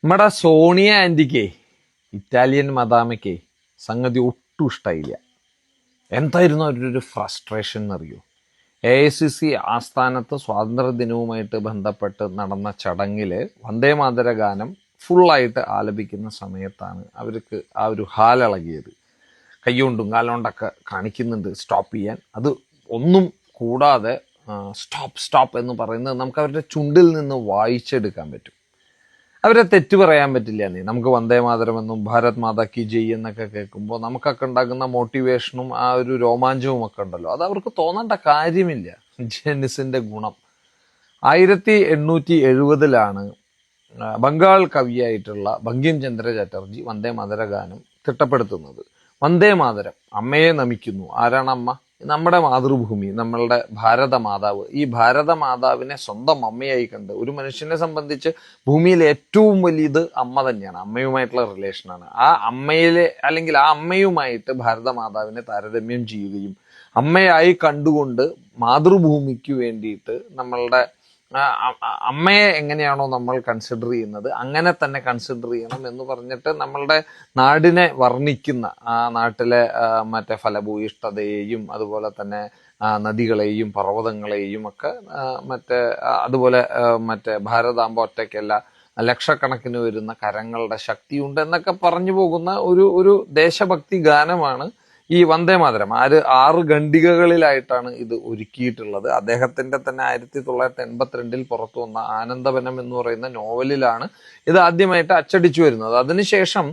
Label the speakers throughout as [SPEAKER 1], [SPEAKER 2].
[SPEAKER 1] നമ്മുടെ സോണിയ ആന്റിക്കേ ഇറ്റാലിയൻ മദാമയ്ക്കേ സംഗതി ഒട്ടും ഇഷ്ടമായില്ല. എന്തായിരുന്നു അവരുടെ ഒരു ഫ്രസ്ട്രേഷൻ എന്നറിയോ? AICC ആസ്ഥാനത്ത് സ്വാതന്ത്ര്യദിനവുമായിട്ട് ബന്ധപ്പെട്ട് നടന്ന ചടങ്ങിൽ വന്ദേമാതര ഗാനം ഫുള്ളായിട്ട് ആലപിക്കുന്ന സമയത്താണ് അവർക്ക് ആ ഒരു ഹാലിളകിയത്. കൈകൊണ്ടും കാലുകൊണ്ടൊക്കെ കാണിക്കുന്നുണ്ട് സ്റ്റോപ്പ് ചെയ്യാൻ. അത് ഒന്നും കൂടാതെ സ്റ്റോപ്പ് സ്റ്റോപ്പ് എന്ന് പറയുന്നത് നമുക്ക് അവരുടെ ചുണ്ടിൽ നിന്ന് വായിച്ചെടുക്കാൻ പറ്റും. അവരെ തെറ്റ് പറയാൻ പറ്റില്ല. നമുക്ക് വന്ദേ മാതരമെന്നും ഭാരത് മാതാ കി ജയ് എന്നൊക്കെ കേൾക്കുമ്പോൾ നമുക്കൊക്കെ ഉണ്ടാകുന്ന മോട്ടിവേഷനും ആ ഒരു രോമാഞ്ചവും ഒക്കെ ഉണ്ടല്ലോ, അത് അവർക്ക് തോന്നേണ്ട കാര്യമില്ല. ജെന്നിസിന്റെ ഗുണം 1870 ബംഗാൾ കവിയായിട്ടുള്ള ബങ്കിം ചന്ദ്ര ചാറ്റർജി വന്ദേ മാതര ഗാനം തിട്ടപ്പെടുത്തുന്നത്. വന്ദേ മാതരം, അമ്മയെ നമിക്കുന്നു. ആരാണ് അമ്മ? നമ്മുടെ മാതൃഭൂമി, നമ്മളുടെ ഭാരത മാതാവ്. ഈ ഭാരത മാതാവിനെ സ്വന്തം അമ്മയായി കണ്ട് ഒരു മനുഷ്യനെ സംബന്ധിച്ച് ഭൂമിയിൽ ഏറ്റവും വലിയത് അമ്മ തന്നെയാണ്. അമ്മയുമായിട്ടുള്ള റിലേഷനാണ്. ആ അമ്മയിലെ അല്ലെങ്കിൽ ആ അമ്മയുമായിട്ട് ഭാരത മാതാവിനെ താരതമ്യം ചെയ്യുകയും അമ്മയായി കണ്ടുകൊണ്ട് മാതൃഭൂമിക്ക് വേണ്ടിയിട്ട് നമ്മളുടെ അമ്മയെ എങ്ങനെയാണോ നമ്മൾ കൺസിഡർ ചെയ്യുന്നത് അങ്ങനെ തന്നെ കൺസിഡർ ചെയ്യണം എന്ന് പറഞ്ഞിട്ട് നമ്മളുടെ നാടിനെ വർണ്ണിക്കുന്ന, ആ നാട്ടിലെ മറ്റേ ഫലഭൂയിഷ്ഠതയെയും അതുപോലെ തന്നെ നദികളെയും പർവ്വതങ്ങളെയും ഒക്കെ അതുപോലെ ഭാരതാംബ ഒറ്റയ്ക്കല്ല ലക്ഷക്കണക്കിന് വരുന്ന കരങ്ങളുടെ ശക്തിയുണ്ട് എന്നൊക്കെ പറഞ്ഞു പോകുന്ന ഒരു ദേശഭക്തി ഗാനമാണ് ഈ വന്ദേ മാതരം. 6 ഖണ്ഡികകളിലായിട്ടാണ് ഇത് ഒരുക്കിയിട്ടുള്ളത്. അദ്ദേഹത്തിന്റെ തന്നെ 1982 പുറത്തു വന്ന ആനന്ദവനം എന്ന് പറയുന്ന നോവലിലാണ് ഇത് ആദ്യമായിട്ട് അച്ചടിച്ചു വരുന്നത്. അതിനുശേഷം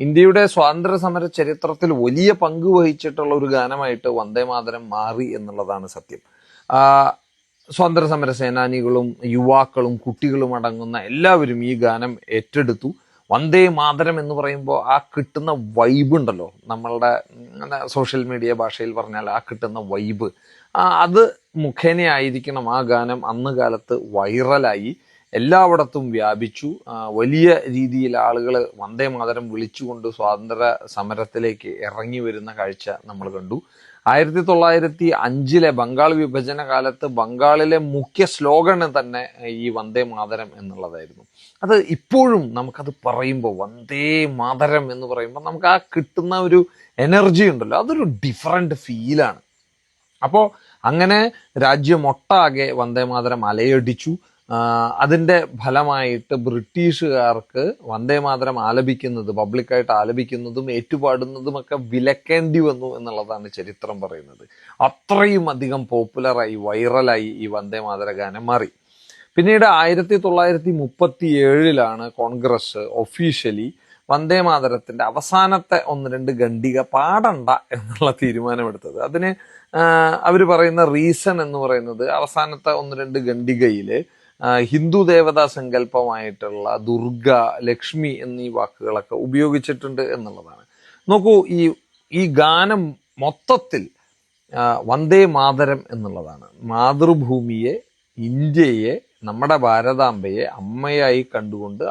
[SPEAKER 1] ഇന്ത്യയുടെ സ്വാതന്ത്ര്യ സമര ചരിത്രത്തിൽ വലിയ പങ്ക് വഹിച്ചിട്ടുള്ള ഒരു ഗാനമായിട്ട് വന്ദേ മാതരം മാറി എന്നുള്ളതാണ് സത്യം. സ്വാതന്ത്ര്യ സമര സേനാനികളും യുവാക്കളും കുട്ടികളും അടങ്ങുന്ന എല്ലാവരും ഈ ഗാനം ഏറ്റെടുത്തു. വന്ദേ മാതരം എന്ന് പറയുമ്പോൾ ആ കിട്ടുന്ന വൈബ് ഉണ്ടല്ലോ, നമ്മളുടെ സോഷ്യൽ മീഡിയ ഭാഷയിൽ പറഞ്ഞാൽ ആ കിട്ടുന്ന വൈബ്, അത് മുഖേനയായിരിക്കണം ആ ഗാനം അന്ന് കാലത്ത് വൈറലായി എല്ലായിടത്തും വ്യാപിച്ചു. വലിയ രീതിയിൽ ആളുകൾ വന്ദേ മാതരം വിളിച്ചുകൊണ്ട് സ്വാതന്ത്ര്യ സമരത്തിലേക്ക് ഇറങ്ങി വരുന്ന കാഴ്ച നമ്മൾ കണ്ടു. 1905 ബംഗാൾ വിഭജന കാലത്ത് ബംഗാളിലെ മുഖ്യ സ്ലോഗൻ തന്നെ ഈ വന്ദേ മാതരം എന്നുള്ളതായിരുന്നു. അത് ഇപ്പോഴും നമുക്കത് പറയുമ്പോൾ വന്ദേ മാതരം എന്ന് പറയുമ്പോൾ നമുക്ക് ആ കിട്ടുന്ന ഒരു എനർജി ഉണ്ടല്ലോ, അതൊരു ഡിഫറെന്റ് ഫീലാണ്. അപ്പോൾ അങ്ങനെ രാജ്യമൊട്ടാകെ വന്ദേ മാതരം അലയടിച്ചു. അതിന്റെ ഫലമായിട്ട് ബ്രിട്ടീഷുകാർക്ക് വന്ദേ മാതരം ആലപിക്കുന്നത്, പബ്ലിക്കായിട്ട് ആലപിക്കുന്നതും ഏറ്റുപാടുന്നതുമൊക്കെ വിലക്കേണ്ടി വന്നു എന്നുള്ളതാണ് ചരിത്രം പറയുന്നത്. അത്രയും അധികം പോപ്പുലറായി വൈറലായി ഈ വന്ദേ മാതര ഗാനം മാറി. പിന്നീട് 1937 കോൺഗ്രസ് ഒഫീഷ്യലി വന്ദേ മാതരത്തിന്റെ അവസാനത്തെ 1-2 ഖണ്ഡിക പാടണ്ട എന്നുള്ള തീരുമാനമെടുത്തത്. അതിന് അവർ പറയുന്ന റീസൺ എന്ന് പറയുന്നത് അവസാനത്തെ 1-2 ഖണ്ഡികയില് ഹിന്ദു ദേവതാ സങ്കല്പമായിട്ടുള്ള ദുർഗ, ലക്ഷ്മി എന്നീ വാക്കുകളൊക്കെ ഉപയോഗിച്ചിട്ടുണ്ട് എന്നുള്ളതാണ്. നോക്കൂ, ഈ ഗാനം മൊത്തത്തിൽ വന്ദേ മാതരം എന്നുള്ളതാണ്. മാതൃഭൂമിയെ, ഇന്ത്യയെ, നമ്മുടെ ഭാരതാംബയെ അമ്മയായി കണ്ടുകൊണ്ട്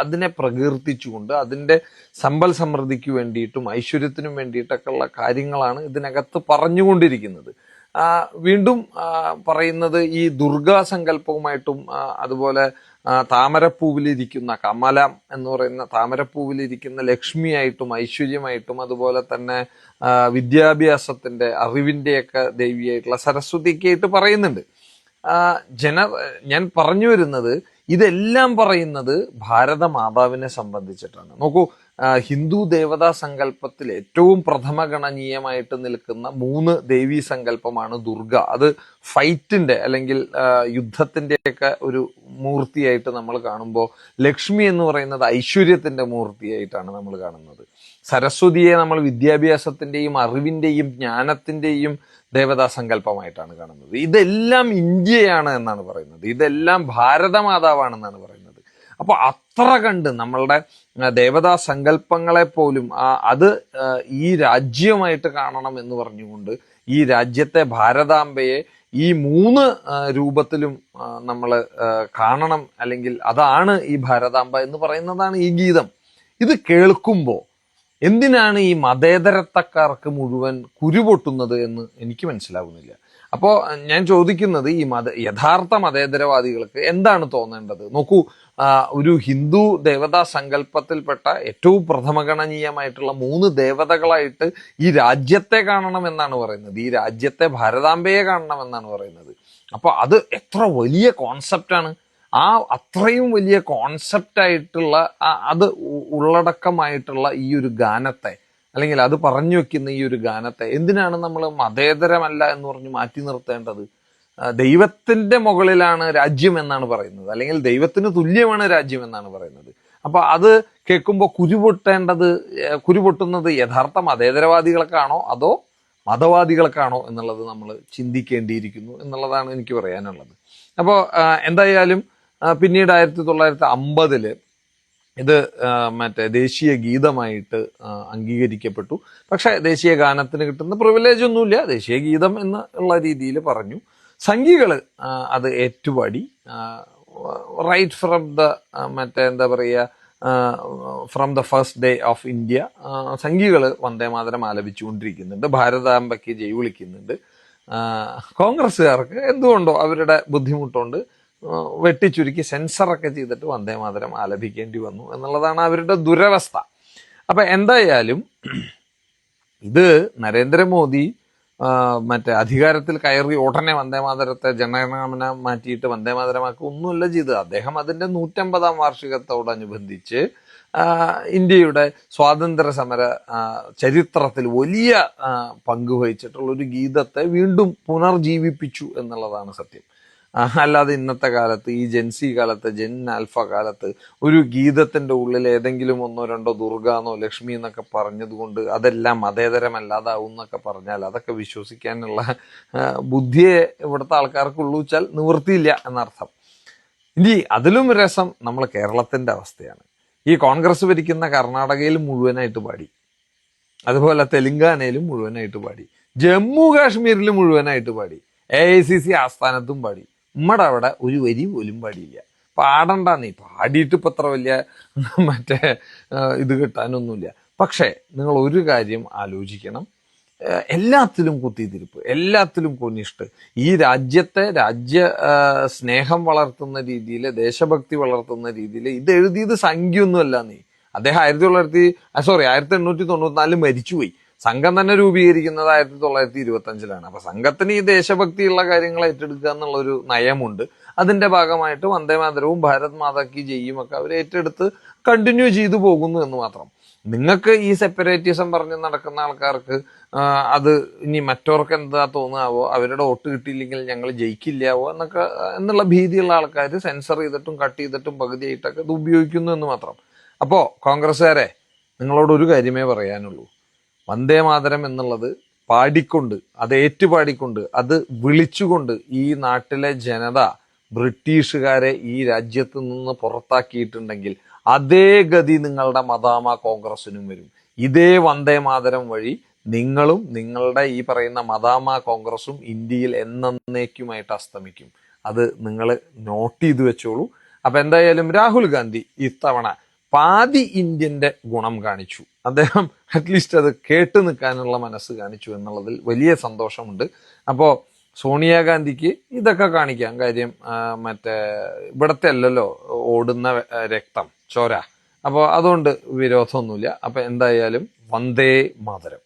[SPEAKER 1] അതിനെ പ്രകീർത്തിച്ചുകൊണ്ട് അതിൻ്റെ സമ്പൽ സമൃദ്ധിക്ക് വേണ്ടിയിട്ടും ഐശ്വര്യത്തിനും വേണ്ടിയിട്ടൊക്കെ ഉള്ള കാര്യങ്ങളാണ് ഇതിനകത്ത് പറഞ്ഞുകൊണ്ടിരിക്കുന്നത്. വീണ്ടും പറയുന്നത് ഈ ദുർഗാ സങ്കല്പവുമായിട്ടും അതുപോലെ താമരപ്പൂവിലിരിക്കുന്ന കമലം എന്ന് പറയുന്ന താമരപ്പൂവിലിരിക്കുന്ന ലക്ഷ്മിയായിട്ടും ഐശ്വര്യമായിട്ടും അതുപോലെ തന്നെ വിദ്യാഭ്യാസത്തിന്റെ അറിവിന്റെയൊക്കെ ദേവിയായിട്ടുള്ള സരസ്വതിക്കായിട്ട് പറയുന്നുണ്ട്. ഞാൻ പറഞ്ഞു വരുന്നത് ഇതെല്ലാം പറയുന്നത് ഭാരത മാതാവിനെ സംബന്ധിച്ചിട്ടാണ്. നോക്കൂ, ഹിന്ദു ദേവതാ സങ്കല്പത്തിൽ ഏറ്റവും പ്രഥമഗണനീയമായിട്ട് നിൽക്കുന്ന 3 ദേവീ സങ്കല്പമാണ് ദുർഗ. അത് ഫൈറ്റിന്റെ അല്ലെങ്കിൽ യുദ്ധത്തിന്റെയൊക്കെ ഒരു മൂർത്തിയായിട്ട് നമ്മൾ കാണുമ്പോൾ ലക്ഷ്മി എന്ന് പറയുന്നത് ഐശ്വര്യത്തിന്റെ മൂർത്തിയായിട്ടാണ് നമ്മൾ കാണുന്നത്. സരസ്വതിയെ നമ്മൾ വിദ്യാഭ്യാസത്തിന്റെയും അറിവിന്റെയും ജ്ഞാനത്തിന്റെയും ദേവതാ സങ്കല്പമായിട്ടാണ് കാണുന്നത്. ഇതെല്ലാം ഇന്ത്യയാണ് എന്നാണ് പറയുന്നത്. ഇതെല്ലാം ഭാരതമാതാവാണെന്നാണ് പറയുന്നത്. അപ്പൊ അത്ര കണ്ട് നമ്മളുടെ ദേവതാ സങ്കല്പങ്ങളെ പോലും അത് ഈ രാജ്യമായിട്ട് കാണണം എന്ന് പറഞ്ഞുകൊണ്ട് ഈ രാജ്യത്തെ ഭാരതാംബയെ ഈ 3 രൂപത്തിലും നമ്മൾ കാണണം, അല്ലെങ്കിൽ അതാണ് ഈ ഭാരതാംബ എന്ന് പറയുന്നതാണ് ഈ ഗീതം. ഇത് കേൾക്കുമ്പോൾ എന്തിനാണ് ഈ മതേതരത്വക്കാർക്ക് മുഴുവൻ കുരുപൊട്ടുന്നത് എന്ന് എനിക്ക് മനസ്സിലാവുന്നില്ല. അപ്പോൾ ഞാൻ ചോദിക്കുന്നത് ഈ യഥാർത്ഥ മതേതരവാദികൾക്ക് എന്താണ് തോന്നേണ്ടത്? നോക്കൂ, ഒരു ഹിന്ദു ദേവതാ സങ്കല്പത്തിൽപ്പെട്ട ഏറ്റവും പ്രഥമഗണനീയമായിട്ടുള്ള 3 ദേവതകളായിട്ട് ഈ രാജ്യത്തെ കാണണം എന്നാണ് പറയുന്നത്. ഈ രാജ്യത്തെ ഭാരതാംബയെ കാണണം എന്നാണ് പറയുന്നത്. അപ്പൊ അത് എത്ര വലിയ കോൺസെപ്റ്റാണ്. ആ അത്രയും വലിയ കോൺസെപ്റ്റായിട്ടുള്ള അത് ഉള്ളടക്കമായിട്ടുള്ള ഈ ഒരു ഗാനത്തെ, അല്ലെങ്കിൽ അത് പറഞ്ഞു വെക്കുന്ന ഈ ഒരു ഗാനത്തെ എന്തിനാണ് നമ്മൾ മതേതരമല്ല എന്ന് പറഞ്ഞ് മാറ്റി നിർത്തേണ്ടത്? ദൈവത്തിന്റെ മുകളിലാണ് രാജ്യം എന്നാണ് പറയുന്നത്, അല്ലെങ്കിൽ ദൈവത്തിന് തുല്യമാണ് രാജ്യം എന്നാണ് പറയുന്നത്. അപ്പൊ അത് കേൾക്കുമ്പോൾ കുരുപൊട്ടുന്നത് യഥാർത്ഥ മതേതരവാദികൾക്കാണോ അതോ മതവാദികൾക്കാണോ എന്നുള്ളത് നമ്മൾ ചിന്തിക്കേണ്ടിയിരിക്കുന്നു എന്നുള്ളതാണ് എനിക്ക് പറയാനുള്ളത്. അപ്പോൾ എന്തായാലും പിന്നീട് 1950 ഇത് മറ്റേ ദേശീയ ഗീതമായിട്ട് അംഗീകരിക്കപ്പെട്ടു. പക്ഷെ ദേശീയ ഗാനത്തിന് കിട്ടുന്ന പ്രിവിലേജ് ഒന്നുമില്ല, ദേശീയ ഗീതം എന്നുള്ള രീതിയിൽ പറഞ്ഞു. സംഘികൾ അത് ഏറ്റുപാടി. റൈറ്റ് ഫ്രം ദ എന്താ പറയുക, from the first day of India സംഘികൾ വന്ദേമാതരം ആലപിച്ചുകൊണ്ടിരിക്കുന്നുണ്ട്, ഭാരതാംബയ്ക്ക് ജയ് വിളിക്കുന്നുണ്ട്. കോൺഗ്രസ്സുകാർക്ക് എന്തുകൊണ്ടോ അവരുടെ ബുദ്ധിമുട്ടുണ്ട് വെട്ടിച്ചുരുക്കി സെൻസറൊക്കെ ചെയ്തിട്ട് വന്ദേമാതരം ആലപിക്കേണ്ടി വന്നു എന്നുള്ളതാണ് അവരുടെ ദുരവസ്ഥ. അപ്പൊ എന്തായാലും ഇത് നരേന്ദ്രമോദി അധികാരത്തിൽ കയറി ഉടനെ വന്ദേമാതരത്തെ ജനഗണമന മാറ്റിയിട്ട് വന്ദേമാതരമാക്കി ഒന്നുമല്ല ചെയ്തത്. അദ്ദേഹം അതിന്റെ 150-ാം വാർഷികത്തോടനുബന്ധിച്ച് ഇന്ത്യയുടെ സ്വാതന്ത്ര്യ സമര ചരിത്രത്തിൽ വലിയ പങ്ക് വഹിച്ചിട്ടുള്ള ഒരു ഗീതത്തെ വീണ്ടും പുനർജീവിപ്പിച്ചു എന്നുള്ളതാണ് സത്യം. അല്ലാതെ ഇന്നത്തെ കാലത്ത്, ഈ ജെൻസി കാലത്ത്, ജെൻ ആൽഫ കാലത്ത് ഒരു ഗീതത്തിന്റെ ഉള്ളിൽ ഏതെങ്കിലും 1-2 ദുർഗാന്നോ ലക്ഷ്മി എന്നൊക്കെ പറഞ്ഞതുകൊണ്ട് അതെല്ലാം മതേതരമല്ലാതാവും എന്നൊക്കെ പറഞ്ഞാൽ അതൊക്കെ വിശ്വസിക്കാനുള്ള ബുദ്ധിയെ ഇവിടുത്തെ ആൾക്കാർക്കുള്ളൂ വെച്ചാൽ നിവൃത്തിയില്ല എന്നർത്ഥം. ഇനി അതിലും രസം നമ്മൾ കേരളത്തിന്റെ അവസ്ഥയാണ്. ഈ കോൺഗ്രസ് ഭരിക്കുന്ന കർണാടകയിൽ മുഴുവനായിട്ട് പാടി, അതുപോലെ തെലുങ്കാനയിലും മുഴുവനായിട്ട് പാടി, ജമ്മു കാശ്മീരിലും മുഴുവനായിട്ട് പാടി, AICC ആസ്ഥാനത്തും പാടി. നമ്മുടെ അവിടെ ഒരു വരി പോലും പാടിയില്ല. പാടണ്ട, നീ പാടിയിട്ട് ഇപ്പം അത്ര വലിയ ഇത് കിട്ടാനൊന്നുമില്ല. പക്ഷേ നിങ്ങൾ ഒരു കാര്യം ആലോചിക്കണം, എല്ലാത്തിലും കുത്തിത്തിരിപ്പ്, എല്ലാത്തിലും കൊനിഷ്ട്, ഈ രാജ്യ സ്നേഹം വളർത്തുന്ന രീതിയിൽ, ദേശഭക്തി വളർത്തുന്ന രീതിയിൽ ഇത് എഴുതിയത് സംഖ്യൊന്നുമല്ല. അദ്ദേഹം 1894 മരിച്ചുപോയി. സംഘം തന്നെ രൂപീകരിക്കുന്നത് 1925-ലാണ്. അപ്പൊ സംഘത്തിന് ഈ ദേശഭക്തിയുള്ള കാര്യങ്ങൾ ഏറ്റെടുക്കുക എന്നുള്ളൊരു നയമുണ്ട്. അതിന്റെ ഭാഗമായിട്ട് വന്ദേമാതരവും ഭാരത് മാതാ കി ജയ്യും ഒക്കെ അവർ ഏറ്റെടുത്ത് കണ്ടിന്യൂ ചെയ്തു പോകുന്നു എന്ന് മാത്രം. നിങ്ങൾക്ക് ഈ സെപ്പറേറ്റിസം പറഞ്ഞ് നടക്കുന്ന ആൾക്കാർക്ക് അത് ഇനി മറ്റവർക്ക് എന്താ തോന്നുകയാവോ, അവരുടെ വോട്ട് കിട്ടിയില്ലെങ്കിൽ ഞങ്ങൾ ജയിക്കില്ലാവോ എന്നുള്ള ഭീതിയുള്ള ആൾക്കാർ സെൻസർ ചെയ്തിട്ടും കട്ട് ചെയ്തിട്ടും പകുതിയായിട്ടൊക്കെ ഇത് ഉപയോഗിക്കുന്നു എന്ന് മാത്രം. അപ്പോ കോൺഗ്രസ്സുകാരെ, നിങ്ങളോട് ഒരു കാര്യമേ പറയാനുള്ളൂ. വന്ദേമാതരം എന്നുള്ളത് പാടിക്കൊണ്ട്, അത് ഏറ്റുപാടിക്കൊണ്ട്, അത് വിളിച്ചുകൊണ്ട് ഈ നാട്ടിലെ ജനത ബ്രിട്ടീഷുകാരെ ഈ രാജ്യത്ത് നിന്ന് പുറത്താക്കിയിട്ടുണ്ടെങ്കിൽ അതേ ഗതി നിങ്ങളുടെ മദാമ കോൺഗ്രസിനും വരും. ഇതേ വന്ദേമാതരം വഴി നിങ്ങളും നിങ്ങളുടെ ഈ പറയുന്ന മദാമ കോൺഗ്രസും ഇന്ത്യയിൽ എന്നേക്കുമായിട്ട് അസ്തമിക്കും. അത് നിങ്ങൾ നോട്ട് ചെയ്ത് വെച്ചോളൂ. അപ്പൊ എന്തായാലും രാഹുൽ ഗാന്ധി ഇത്തവണ പാതി ഇന്ത്യന്റെ ഗുണം കാണിച്ചു. അദ്ദേഹം അറ്റ്ലീസ്റ്റ് അത് കേട്ട് നിൽക്കാനുള്ള മനസ്സ് കാണിച്ചു എന്നുള്ളതിൽ വലിയ സന്തോഷമുണ്ട്. അപ്പോ സോണിയാഗാന്ധിക്ക് ഇതൊക്കെ കാണിക്കാം. കാര്യം ഇവിടത്തെ അല്ലല്ലോ ഓടുന്ന രക്തം, ചോര. അപ്പോൾ അതുകൊണ്ട് വിരോധമൊന്നുമില്ല. അപ്പൊ എന്തായാലും വന്ദേ മാതരം.